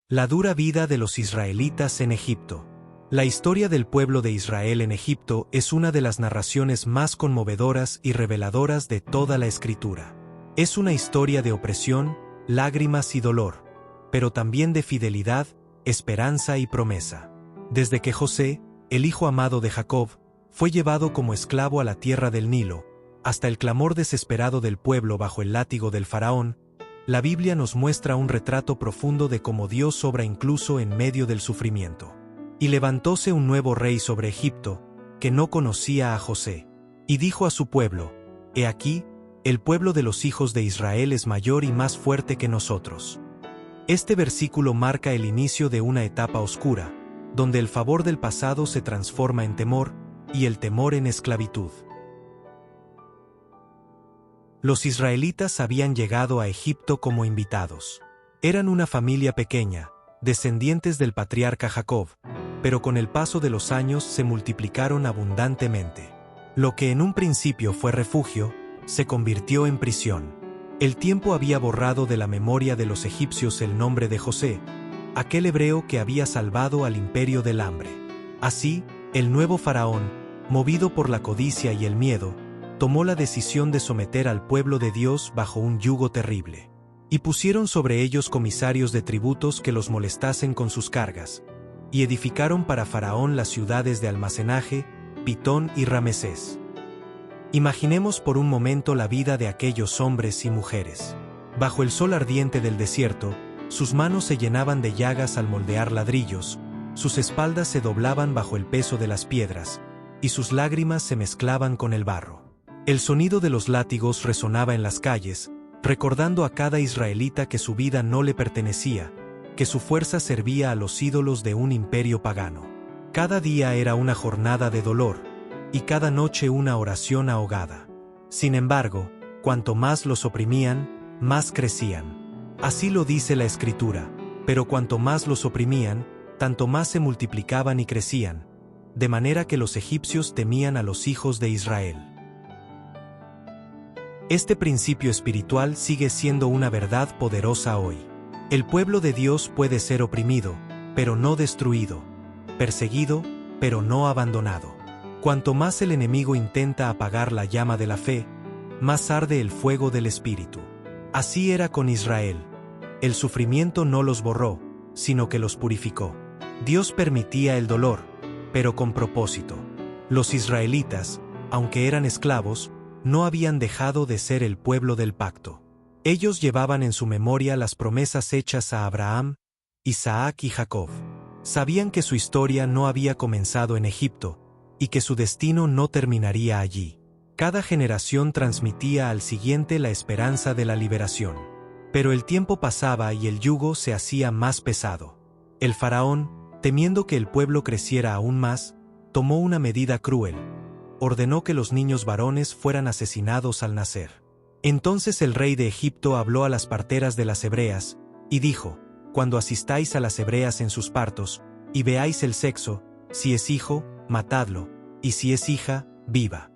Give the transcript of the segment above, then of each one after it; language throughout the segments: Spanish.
La dura vida de los israelitas en Egipto. La historia del pueblo de Israel en Egipto es una de las narraciones más conmovedoras y reveladoras de toda la Escritura. Es una historia de opresión, lágrimas y dolor, pero también de fidelidad, esperanza y promesa. Desde que José, el hijo amado de Jacob, fue llevado como esclavo a la tierra del Nilo, hasta el clamor desesperado del pueblo bajo el látigo del faraón, la Biblia nos muestra un retrato profundo de cómo Dios obra incluso en medio del sufrimiento. Y levantóse un nuevo rey sobre Egipto, que no conocía a José. Y dijo a su pueblo: He aquí, el pueblo de los hijos de Israel es mayor y más fuerte que nosotros. Este versículo marca el inicio de una etapa oscura, donde el favor del pasado se transforma en temor, y el temor en esclavitud. Los israelitas habían llegado a Egipto como invitados. Eran una familia pequeña, descendientes del patriarca Jacob, pero con el paso de los años se multiplicaron abundantemente. Lo que en un principio fue refugio, se convirtió en prisión. El tiempo había borrado de la memoria de los egipcios el nombre de José, aquel hebreo que había salvado al imperio del hambre. Así, el nuevo faraón, movido por la codicia y el miedo, tomó la decisión de someter al pueblo de Dios bajo un yugo terrible. Y pusieron sobre ellos comisarios de tributos que los molestasen con sus cargas, y edificaron para Faraón las ciudades de almacenaje, Pitón y Ramesés. Imaginemos por un momento la vida de aquellos hombres y mujeres. Bajo el sol ardiente del desierto, sus manos se llenaban de llagas al moldear ladrillos, sus espaldas se doblaban bajo el peso de las piedras, y sus lágrimas se mezclaban con el barro. El sonido de los látigos resonaba en las calles, recordando a cada israelita que su vida no le pertenecía, que su fuerza servía a los ídolos de un imperio pagano. Cada día era una jornada de dolor, y cada noche una oración ahogada. Sin embargo, cuanto más los oprimían, más crecían. Así lo dice la Escritura, pero cuanto más los oprimían, tanto más se multiplicaban y crecían, de manera que los egipcios temían a los hijos de Israel. Este principio espiritual sigue siendo una verdad poderosa hoy. El pueblo de Dios puede ser oprimido, pero no destruido, perseguido, pero no abandonado. Cuanto más el enemigo intenta apagar la llama de la fe, más arde el fuego del Espíritu. Así era con Israel. El sufrimiento no los borró, sino que los purificó. Dios permitía el dolor, pero con propósito. Los israelitas, aunque eran esclavos, no habían dejado de ser el pueblo del pacto. Ellos llevaban en su memoria las promesas hechas a Abraham, Isaac y Jacob. Sabían que su historia no había comenzado en Egipto, y que su destino no terminaría allí. Cada generación transmitía al siguiente la esperanza de la liberación. Pero el tiempo pasaba y el yugo se hacía más pesado. El faraón, temiendo que el pueblo creciera aún más, tomó una medida cruel. Ordenó que los niños varones fueran asesinados al nacer. Entonces el rey de Egipto habló a las parteras de las hebreas, y dijo: Cuando asistáis a las hebreas en sus partos, y veáis el sexo, si es hijo, matadlo, y si es hija, viva.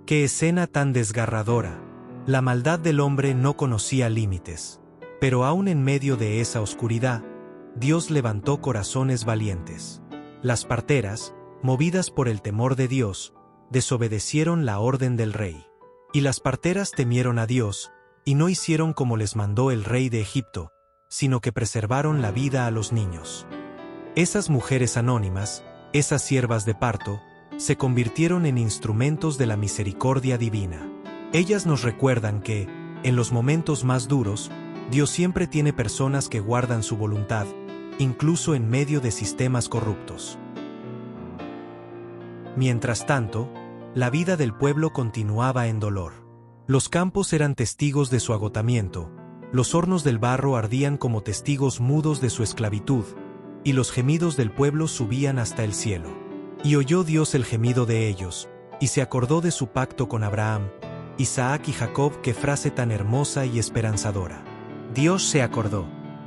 ¡Qué escena tan desgarradora! La maldad del hombre no conocía límites. Pero aún en medio de esa oscuridad, Dios levantó corazones valientes. Las parteras, movidas por el temor de Dios, desobedecieron la orden del rey. Y las parteras temieron a Dios, y no hicieron como les mandó el rey de Egipto, sino que preservaron la vida a los niños. Esas mujeres anónimas, esas siervas de parto, se convirtieron en instrumentos de la misericordia divina. Ellas nos recuerdan que, en los momentos más duros, Dios siempre tiene personas que guardan su voluntad, incluso en medio de sistemas corruptos. Mientras tanto, la vida del pueblo continuaba en dolor. Los campos eran testigos de su agotamiento, los hornos del barro ardían como testigos mudos de su esclavitud, y los gemidos del pueblo subían hasta el cielo. Y oyó Dios el gemido de ellos, y se acordó de su pacto con Abraham, Isaac y Jacob. Qué frase tan hermosa y esperanzadora. Dios se acordó,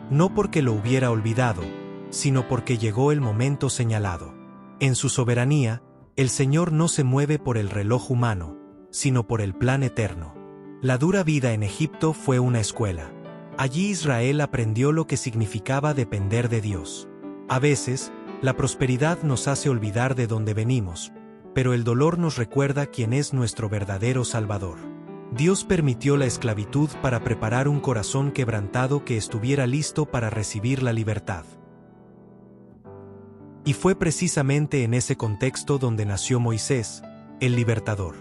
no porque lo hubiera olvidado, sino porque llegó el momento señalado. En su soberanía, el Señor no se mueve por el reloj humano, sino por el plan eterno. La dura vida en Egipto fue una escuela. Allí Israel aprendió lo que significaba depender de Dios. A veces, la prosperidad nos hace olvidar de dónde venimos, pero el dolor nos recuerda quién es nuestro verdadero Salvador. Dios permitió la esclavitud para preparar un corazón quebrantado que estuviera listo para recibir la libertad. Y fue precisamente en ese contexto donde nació Moisés, el libertador.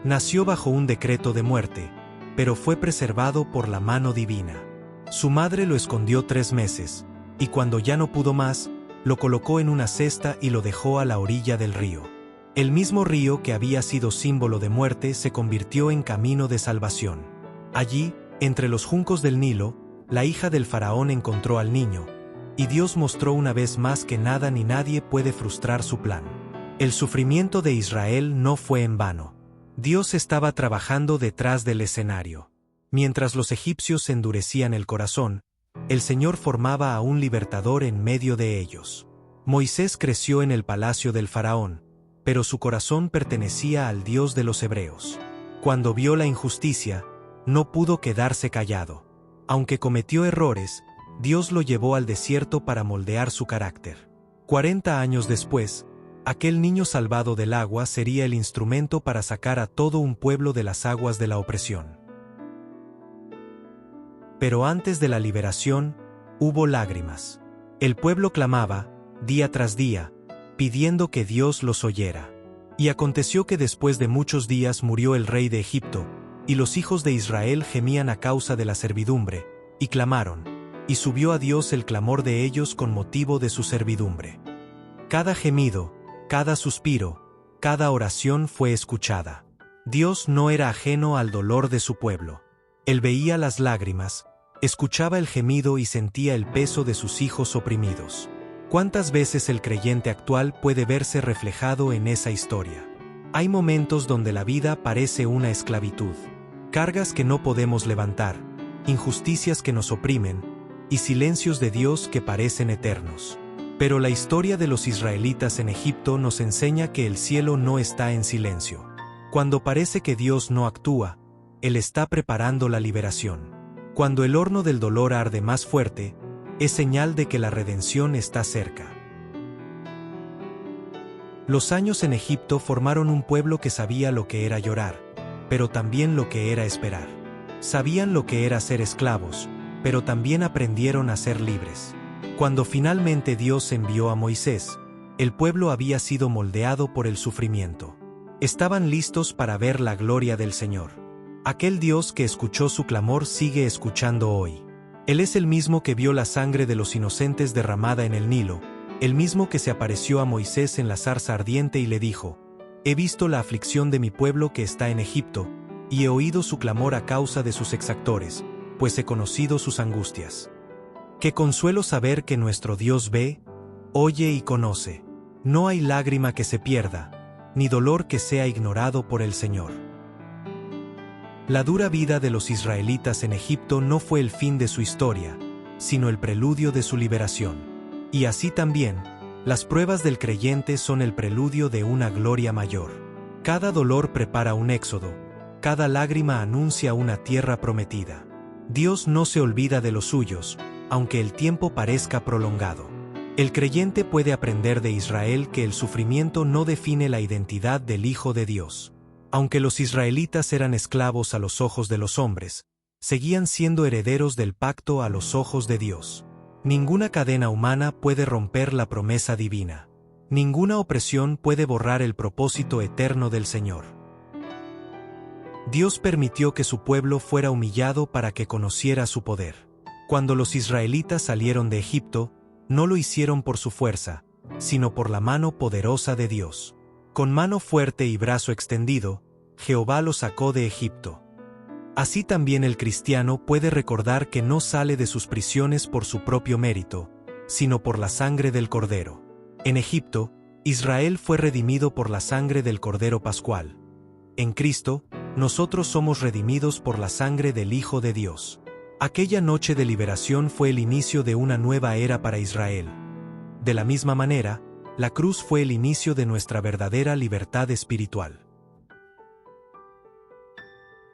Nació bajo un decreto de muerte, pero fue preservado por la mano divina. Su madre lo escondió 3 meses, y cuando ya no pudo más, lo colocó en una cesta y lo dejó a la orilla del río. El mismo río que había sido símbolo de muerte se convirtió en camino de salvación. Allí, entre los juncos del Nilo, la hija del faraón encontró al niño, y Dios mostró una vez más que nada ni nadie puede frustrar su plan. El sufrimiento de Israel no fue en vano. Dios estaba trabajando detrás del escenario. Mientras los egipcios endurecían el corazón, el Señor formaba a un libertador en medio de ellos. Moisés creció en el palacio del faraón, pero su corazón pertenecía al Dios de los hebreos. Cuando vio la injusticia, no pudo quedarse callado. Aunque cometió errores, Dios lo llevó al desierto para moldear su carácter. 40 años después, aquel niño salvado del agua sería el instrumento para sacar a todo un pueblo de las aguas de la opresión. Pero antes de la liberación, hubo lágrimas. El pueblo clamaba, día tras día, pidiendo que Dios los oyera. Y aconteció que después de muchos días murió el rey de Egipto, y los hijos de Israel gemían a causa de la servidumbre, y clamaron, y subió a Dios el clamor de ellos con motivo de su servidumbre. Cada gemido, cada suspiro, cada oración fue escuchada. Dios no era ajeno al dolor de su pueblo. Él veía las lágrimas, escuchaba el gemido y sentía el peso de sus hijos oprimidos. ¿Cuántas veces el creyente actual puede verse reflejado en esa historia? Hay momentos donde la vida parece una esclavitud, cargas que no podemos levantar, injusticias que nos oprimen, y silencios de Dios que parecen eternos. Pero la historia de los israelitas en Egipto nos enseña que el cielo no está en silencio. Cuando parece que Dios no actúa, Él está preparando la liberación. Cuando el horno del dolor arde más fuerte, es señal de que la redención está cerca. Los años en Egipto formaron un pueblo que sabía lo que era llorar, pero también lo que era esperar. Sabían lo que era ser esclavos, pero también aprendieron a ser libres. Cuando finalmente Dios envió a Moisés, el pueblo había sido moldeado por el sufrimiento. Estaban listos para ver la gloria del Señor. Aquel Dios que escuchó su clamor sigue escuchando hoy. Él es el mismo que vio la sangre de los inocentes derramada en el Nilo, el mismo que se apareció a Moisés en la zarza ardiente y le dijo: «He visto la aflicción de mi pueblo que está en Egipto, y he oído su clamor a causa de sus exactores, pues he conocido sus angustias». Qué consuelo saber que nuestro Dios ve, oye y conoce. No hay lágrima que se pierda, ni dolor que sea ignorado por el Señor. La dura vida de los israelitas en Egipto no fue el fin de su historia, sino el preludio de su liberación. Y así también, las pruebas del creyente son el preludio de una gloria mayor. Cada dolor prepara un éxodo, cada lágrima anuncia una tierra prometida. Dios no se olvida de los suyos, aunque el tiempo parezca prolongado. El creyente puede aprender de Israel que el sufrimiento no define la identidad del Hijo de Dios. Aunque los israelitas eran esclavos a los ojos de los hombres, seguían siendo herederos del pacto a los ojos de Dios. Ninguna cadena humana puede romper la promesa divina. Ninguna opresión puede borrar el propósito eterno del Señor. Dios permitió que su pueblo fuera humillado para que conociera su poder. Cuando los israelitas salieron de Egipto, no lo hicieron por su fuerza, sino por la mano poderosa de Dios. Con mano fuerte y brazo extendido, Jehová los sacó de Egipto. Así también el cristiano puede recordar que no sale de sus prisiones por su propio mérito, sino por la sangre del Cordero. En Egipto, Israel fue redimido por la sangre del Cordero Pascual. En Cristo, nosotros somos redimidos por la sangre del Hijo de Dios. Aquella noche de liberación fue el inicio de una nueva era para Israel. De la misma manera, la cruz fue el inicio de nuestra verdadera libertad espiritual.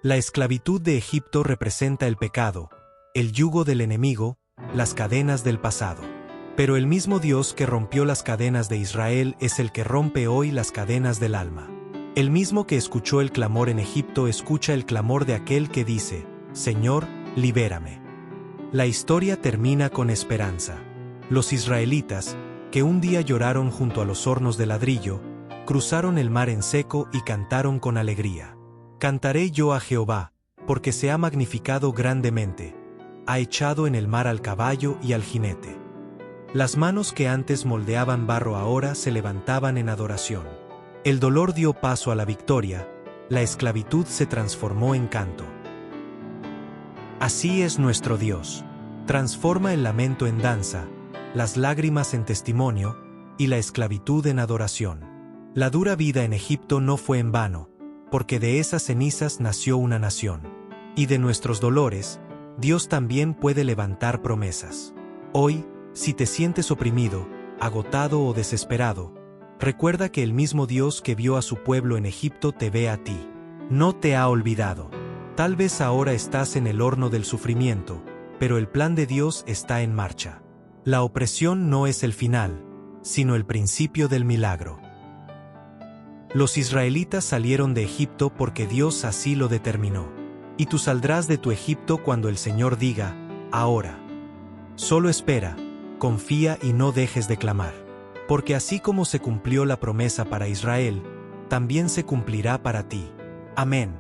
La esclavitud de Egipto representa el pecado, el yugo del enemigo, las cadenas del pasado. Pero el mismo Dios que rompió las cadenas de Israel es el que rompe hoy las cadenas del alma. El mismo que escuchó el clamor en Egipto escucha el clamor de aquel que dice: Señor, libérame. La historia termina con esperanza. Los israelitas, que un día lloraron junto a los hornos de ladrillo, cruzaron el mar en seco y cantaron con alegría. Cantaré yo a Jehová, porque se ha magnificado grandemente. Ha echado en el mar al caballo y al jinete. Las manos que antes moldeaban barro ahora se levantaban en adoración. El dolor dio paso a la victoria, la esclavitud se transformó en canto. Así es nuestro Dios. Transforma el lamento en danza, las lágrimas en testimonio, y la esclavitud en adoración. La dura vida en Egipto no fue en vano, porque de esas cenizas nació una nación. Y de nuestros dolores, Dios también puede levantar promesas. Hoy, si te sientes oprimido, agotado o desesperado, recuerda que el mismo Dios que vio a su pueblo en Egipto te ve a ti. No te ha olvidado. Tal vez ahora estás en el horno del sufrimiento, pero el plan de Dios está en marcha. La opresión no es el final, sino el principio del milagro. Los israelitas salieron de Egipto porque Dios así lo determinó. Y tú saldrás de tu Egipto cuando el Señor diga: ahora. Solo espera, confía y no dejes de clamar. Porque así como se cumplió la promesa para Israel, también se cumplirá para ti. Amén.